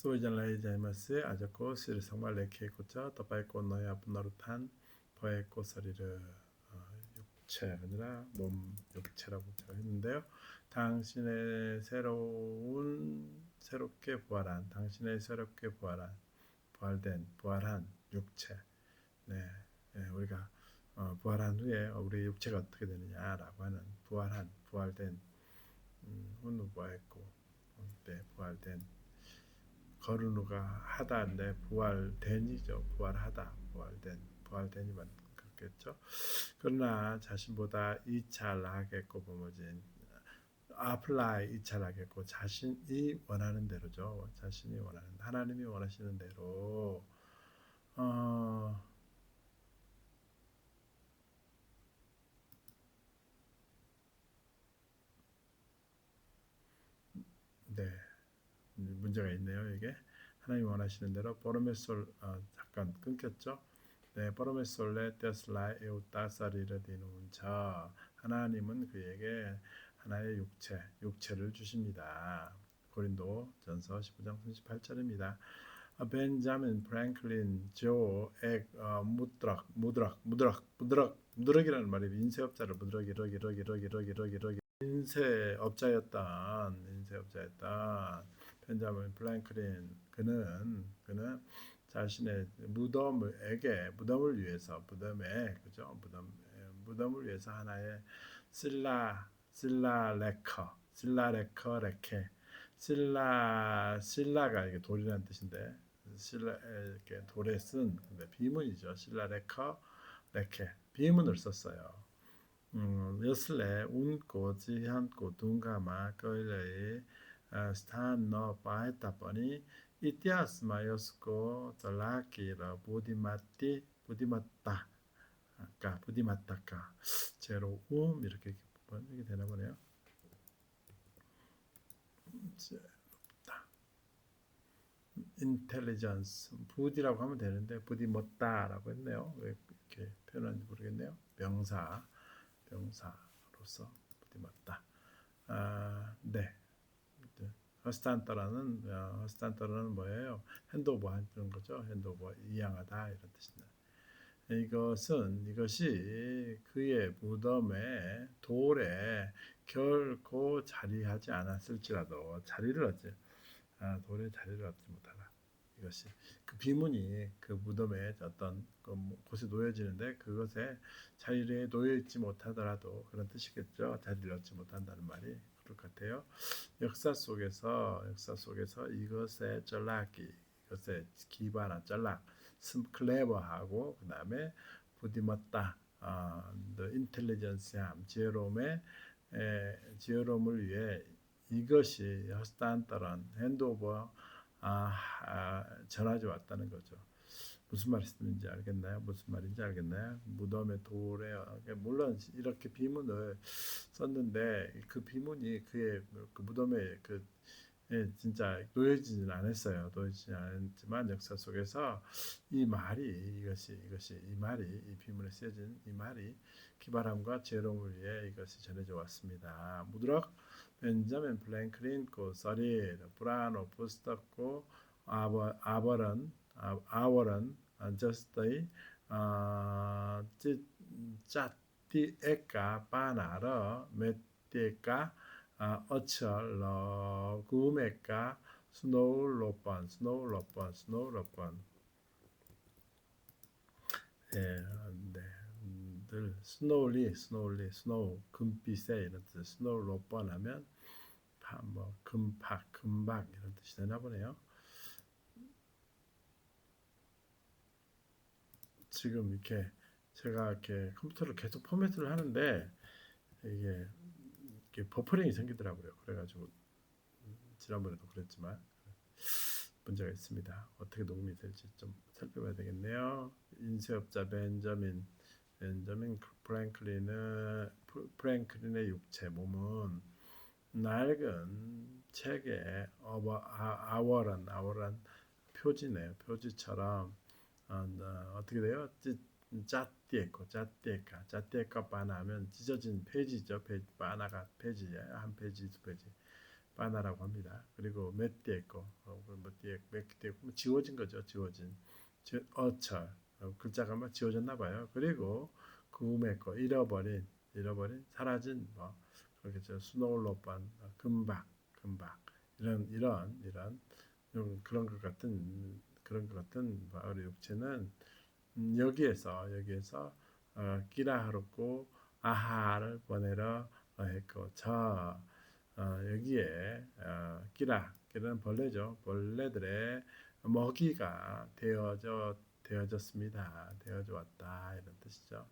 소위 잘라이자이마스 아저코 스를 성말 레케 고쳐 더바이코 너야 분노루탄 버의 꼬서리를 육체가 아니라 몸 육체라고 제가 했는데요. 당신의 새롭게 부활한 당신의 새롭게 부활한 육체. 네, 우리가 부활한 후에 우리 육체가 어떻게 되느냐라고 하는 부활된 훈우 부활했고 네, 부활된 거르누가 하다인데 부활된이죠. 부활된이 맞겠죠. 그러나 자신보다 이찰하겠고 뭐지 apply 이찰하겠고 자신이 원하는 대로죠. 자신이 원하는 하나님이 원하시는 대로 네 문제가 있네요. 이게 하나님이 원하시는 대로 보르메솔 잠깐 끊겼죠. 네, 보르메솔레 테슬라 에우타사리르 디누운차 하나님은 그에게 하나의 육체를 주십니다. 고린도 전서 15장 38절입니다. 벤자민 프랭클린 조액 무드럭이라는 말이 인쇄업자를 무드럭 인쇄업자였던 벤자민 프랭클린 그는 자신의 무덤을 위해서 무덤을 위해서 하나의 실라가 이게 돌이라는 뜻인데 이렇게 돌에 쓴 비문이죠. 실라레커 레케 비문을 썼어요. 여슬레 운고 지한고 둥가마 거일레이 스탄 너 바했다 보니 이티아스마 여스고 잘라키라 부디마타까 제로 이렇게 번역이 되나 보네요. 인텔리전스 부디라고 하면 되는데 부디 멋다라고 했네요. 왜 이렇게 표현하는지 모르겠네요. 명사로서 부디 멋다. 네. 허스탄터라는 뭐예요? 핸드오버 하는 거죠. 핸드오버 이양하다 이런 뜻입니다. 이것이 그의 무덤의 돌에 결코 자리하지 않았을지라도 돌에 자리를 얻지 못하다. 이것이 그 비문이 그 무덤에 어떤 곳에 놓여지는데 그것에 자리에 놓여 있지 못하더라도 그런 뜻이겠죠. 자리를 얻지 못한다는 말이 그럴 것 같아요. 역사 속에서 이것의 기반한 전락, 클레버하고 그 다음에 부디먹다, the intelligence함, 지혜로움을 위해 이것이 허스탄따란 핸드오버 전하지 왔다는 거죠. 무슨 말인지 알겠나요? 무덤의 돌에 물론 이렇게 비문을 썼는데 그 비문이 그의 그 무덤에 진짜 놓여지진 않았어요. 놓여지진 않았지만 역사 속에서 이 비문에 쓰여진 이 말이 기발함과 지혜로움을 위해 이것이 전해져 왔습니다. 무드럭 벤자민 플랭클린 고 서리 브라노 부스터고 아워런 저스터이 짜띠에까 바나러 메띠에까 어철러 구메까 스노울로번 예, 늘 스노우 금빛에 이런 뜻 스노울로번 하면 금박 이런 뜻이 되나 보네요. 지금 이렇게 제가 이렇게 컴퓨터를 계속 포맷을 하는데 이게 버퍼링이 생기더라고요. 그래가지고 지난번에도 그랬지만 문제가 있습니다. 어떻게 녹음이 될지 좀 살펴봐야 되겠네요. 인쇄업자 벤자민 프랭클린의 육체 몸은 낡은 책의 아워란 표지네요. 표지처럼 어떻게 돼요? 짜띠에까 바나하면 찢어진 페이지죠. 바나가 페이지예요. 한 페이지, 두 페이지. 바나라고 합니다. 그리고 메띠에 거, 메띠에 지워진 거죠. 지워진, 어철, 글자가 막 지워졌나 봐요. 그리고 구음의 거, 잃어버린, 사라진 뭐 그렇겠죠. 스노울로반, 금박, 이런 그런 것 같은 마을의 육체는 여기에서 끼라하르고 아하를 보내러 했고 여기에 끼라는 벌레죠. 벌레들의 먹이가 되어져 왔다 이런 뜻이죠.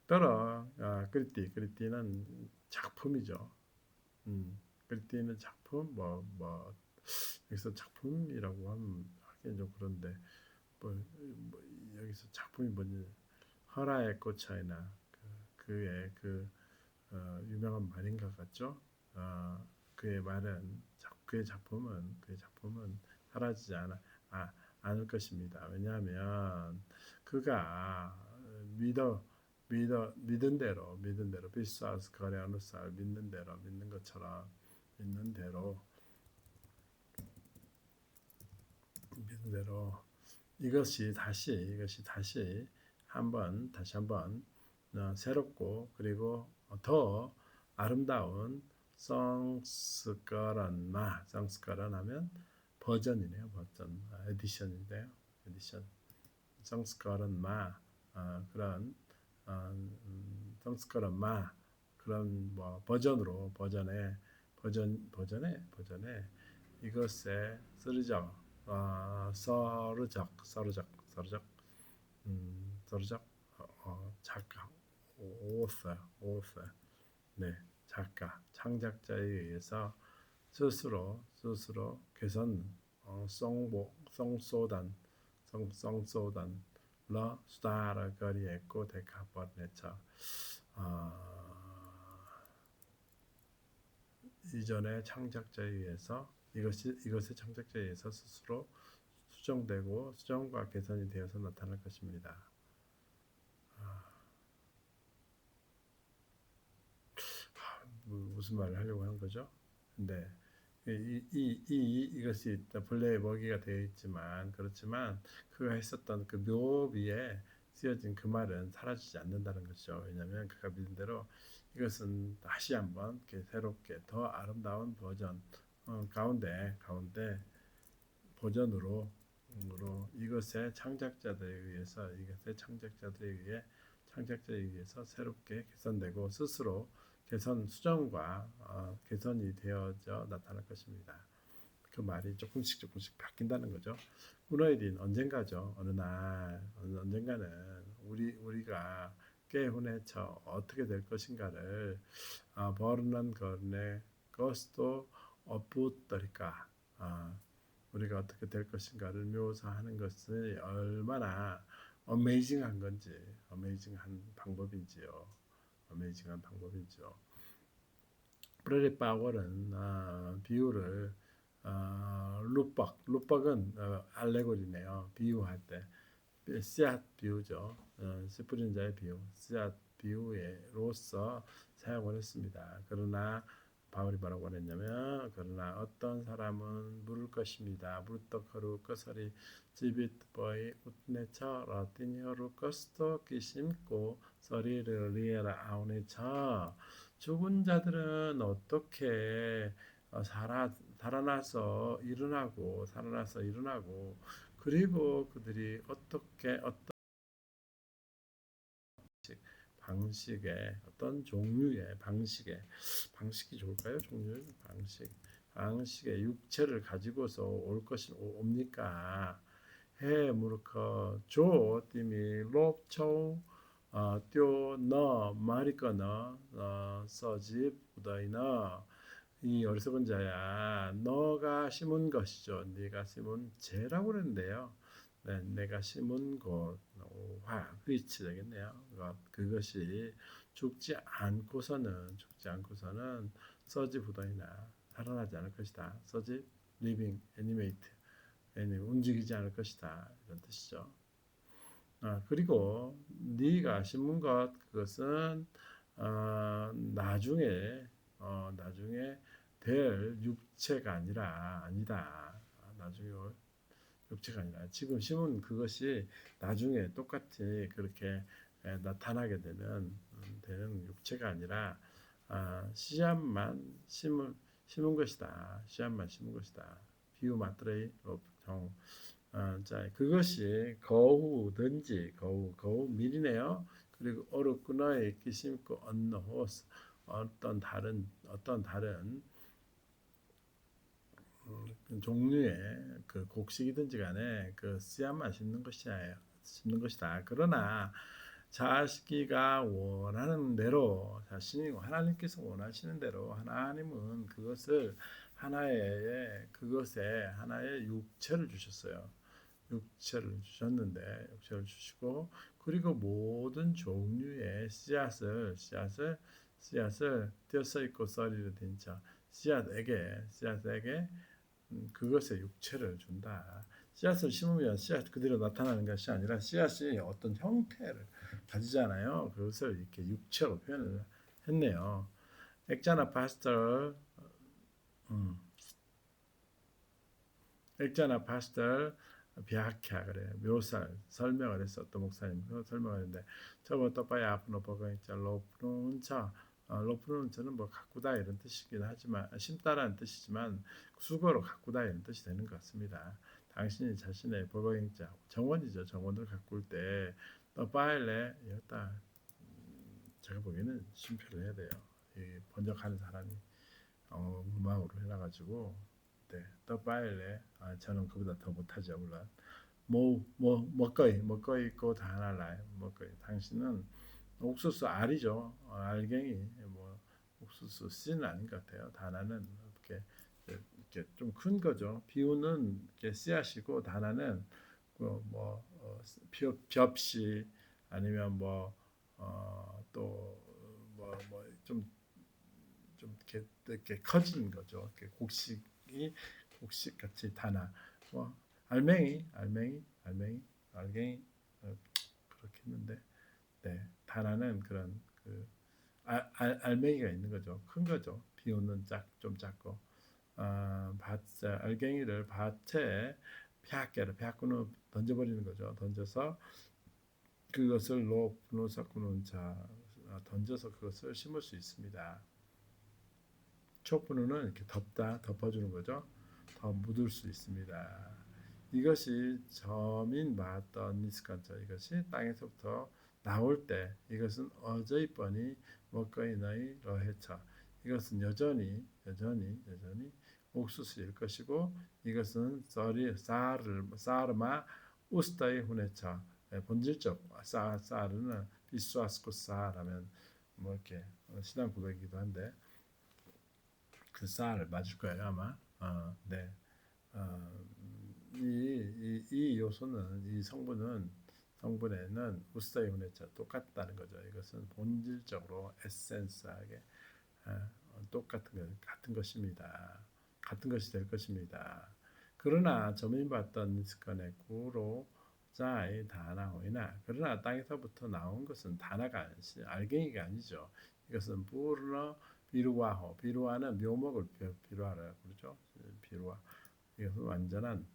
따라 그리띠는 작품이죠. 그리띠는 작품 여기서 작품이라고 하기엔 좀 그런데 뭐 여기서 작품이 뭔지 허라의 꽃차이나 그의 유명한 말인가 같죠. 그의 말은 그의 작품은 사라지지 않을 것입니다. 왜냐하면 그가 믿은 대로 비스와스 거래 어느 살 믿는 대로 믿는 대로 이것이 다시 한번 새롭고 그리고 더 아름다운 성스커런 하면 버전이네요. 버전 에디션인데요. 에디션 성스커런 그런 성스커런 그런 뭐 버전에 이것에 서르적 서르적 작가 오서 네 작가 창작자에 의해서 스스로 개선 송소단 러 수다라 거리했고 데카버네차 이전의 창작자에 의해서 이것의 창작자에 의해서 스스로 수정과 개선이 되어서 나타날 것입니다. 무슨 말을 하려고 하는 거죠? 근데 이것이 본래의 먹이가 되어 있지만 그렇지만 그가 했었던 그 묘비에 쓰여진 그 말은 사라지지 않는다는 것이죠. 왜냐하면 그가 믿은 대로 이것은 다시 한번 새롭게 더 아름다운 버전 가운데 버전으로 이것의 창작자들에 의해서 새롭게 개선되고 스스로 개선이 되어져 나타날 것입니다. 그 말이 조금씩 바뀐다는 거죠. 후너일인 언젠가죠. 어느 날 언젠가는 우리가 깨훈해쳐 어떻게 될 것인가를 버르는 거네 것도 없부터리까 우리가 어떻게 될 것인가를 묘사하는 것이 얼마나 어메이징한 방법인지요. 프레리 파월은 비유를 룩박은 알레고리네요. 비유할 때 씨앗 비유죠. 씨 뿌린 자의 비유, 씨앗 비유로서 사용을 했습니다. 그러나 바울이 뭐라고 했냐면 그러나 어떤 사람은 물을 것입니다. 무르떡하루 거서리 지빗보이 웃네처 라틴이어루 거스토 기심고 서리를 리에라 아우네처 죽은 자들은 어떻게 살아나서 일어나고 그리고 그들이 어떤 방식의 어떤 종류의 방식이 좋을까요? 종류의 방식의 육체를 가지고서 옵니까? 해 무르커 조 띠미 롭초 띄어 마리거너 서집 우다이너 이 어리석은 자야 너가 심은 것이죠. 네가 심은 죄라고 그랬는데요. 네, 내가 심은 곳 which 되겠네요. 그것이 죽지 않고서는 서지 부다이나 살아나지 않을 것이다. 서지 living animate 움직이지 않을 것이다. 이런 뜻이죠. 그리고 네가 심은 그것은 나중에 될 육체가 아니다. 나중에 육체가 아니라 지금 심은 그것이 나중에 똑같이 그렇게 나타나게 되는 육체가 아니라 씨앗만 심은 것이다. 씨앗만 심은 것이다. 비유 마트레이 정. 자, 그것이 거후 밀이네요. 그리고 어르꾸너에 있기 심고 언노호스 어떤 다른 종류의 그 곡식이든지 간에 그 씨앗만 심는 것이다. 그러나 자기가 원하는 대로 자신이 하나님께서 원하시는 대로 하나님은 그것에 하나의 육체를 주셨어요. 육체를 주시고 그리고 모든 종류의 씨앗을 띄어서 있고 썰이를 딘자 씨앗에게 그것의 육체를 준다. 씨앗을 심으면 씨앗 그대로 나타나는 것이 아니라 씨앗이 어떤 형태를 가지잖아요. 그것을 이렇게 육체로 표현을 했네요. 액자나 파스텔, 액자나 파스텔 비아캬 그래 설명을 했어. 또 목사님 설명을 했는데 저번 또빠이 아프노 버거 있자 로프룬차 로프룬차는 뭐 가꾸다 이런 뜻이긴 하지만 심다라는 뜻이지만 수거로 가꾸다 이런 뜻이 되는 것 같습니다. 당신이 자신의 버거잉자 정원이죠. 정원을 가꿀 때 또빠일레 여기다 제가 보기에는 심표를 해야 돼요. 이 번역하는 사람이 음악으로 해놔가지고 네, 또빠일레 저는 그보다 더 못하죠 물론. 먹거이 있고 다 하나 라이 먹거이 당신은 옥수수 알이죠. 알갱이 뭐 옥수수 씨는 아닌 것 같아요. 다나는 이렇게 좀 큰 거죠. 비우는 이렇게 씨앗이고 다나는 뭐 벽씨 아니면 뭐또뭐좀 이렇게 커진 거죠. 이렇게 곡식 같이 다나 뭐 알갱이 그렇게 했는데 네 다나는 그런 알맹이가 있는 거죠. 큰 거죠. 비오는 좀 작고 알갱이를 밭에 펴꾸는 던져버리는 거죠. 던져서 그것을 노사꾸는 자 던져서 그것을 심을 수 있습니다. 촉분우는 이렇게 덮어주는 거죠. 더 묻을 수 있습니다. 이것이 점인 마던 니스칸자 이것이 땅에서부터 나올 때 이것은 어저이 뻔히 먹거이나이 러해차 이것은 여전히 옥수수일 것이고 이것은 사르마 우스타이 후네차 본질적 사르는 비수아스코 사라면 뭐 이렇게 신앙 고백이기도 한데 그 쌀을 맞을 거예요 아마. 네. 이 요소는 이 성분에는 우스타이 후네차 똑같다는 거죠. 이것은 본질적으로 에센스하게 같은 것입니다. 같은 것이 될 것입니다. 그러나 점인받던 니스컨의 구로 자의 다나호이나 그러나 땅에서부터 나온 것은 다나가 알갱이가 아니죠. 이것은 부르너 비루아는 묘목을 비루아라 그러죠. 비루아 이것은 완전한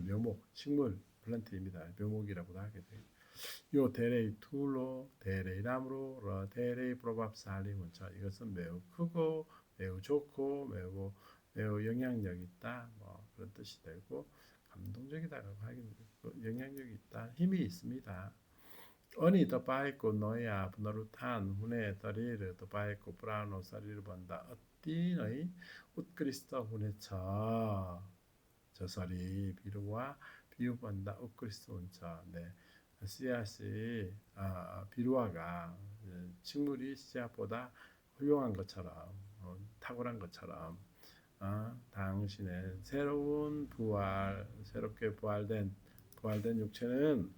묘목 식물 플란트입니다. 묘목이라고도 하게 돼요. 요 데레이 툴로 데레이람으로 데레이 프로밥살리 문자 이것은 매우 크고 매우 좋고 매우 영향력 있다 뭐 그런 뜻이 되고 감동적이다라고 하긴 영향력이 있다 힘이 있습니다. 어니 더 바이고 너야 분노루탄 훈에 더리르 더 바이고 브라노 사리를 본다 어띠너이 웃그리스도 훈에 저 서리 비루와 비유본다 웃그리스도 운차 네 씨앗이 비루아가 식물이 씨앗보다 훌륭한 것처럼 탁월한 것처럼 당신의 새롭게 부활된 육체는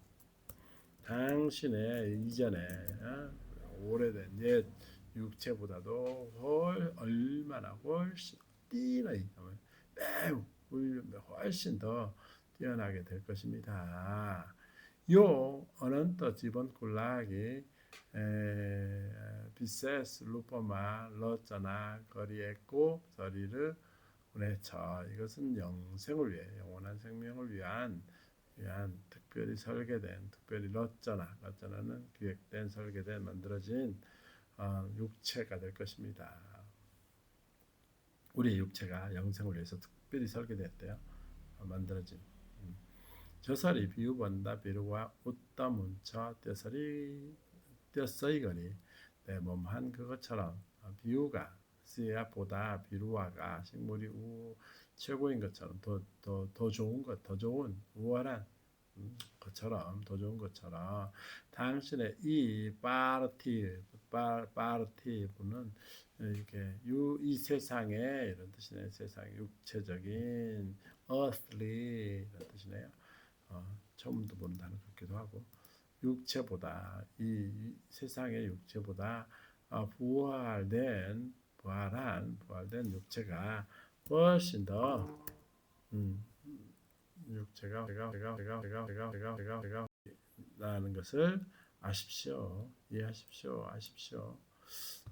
당신의 이전에 오래된 옛 육체보다도 얼마나 훨씬 매우 훨씬 더 뛰어나게 될 것입니다. 요 어넌터 지번 꿀락이 비세스 루퍼마 러쩌나 거리했고 저리를 보내쳐. 이것은 영생을 위해 영원한 생명을 위한 특별히 설계된 특별히 러쩌나는 기획된 설계된 만들어진 육체가 될 것입니다. 우리의 육체가 영생을 위해서 특별히 설계됐대요. 만들어진. 저설이 비유본다 비루와 웃다 문쳐 떼서이거니 내 몸 한 그것처럼 비유가 쓰야 보다 비루와가 식물이 최고인 것처럼 더 좋은 것, 더 좋은 우월한 것처럼 더 좋은 것처럼 당신의 이 파르티브는 이렇게 이 세상에 이런 뜻이네. 세상 육체적인 earthly 이런 뜻이네요. 처음부터 보는 단어 같기도 하고 육체보다 이 세상의 육체보다 부활된 육체가 훨씬 더 육체가 나는 것을 아십시오.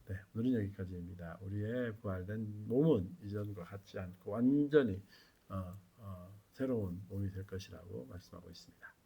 네, 오늘은 여기까지입니다. 우리의 부활된 몸은 이전과 같지 않고 완전히 새로운 몸이 될 것이라고 말씀하고 있습니다.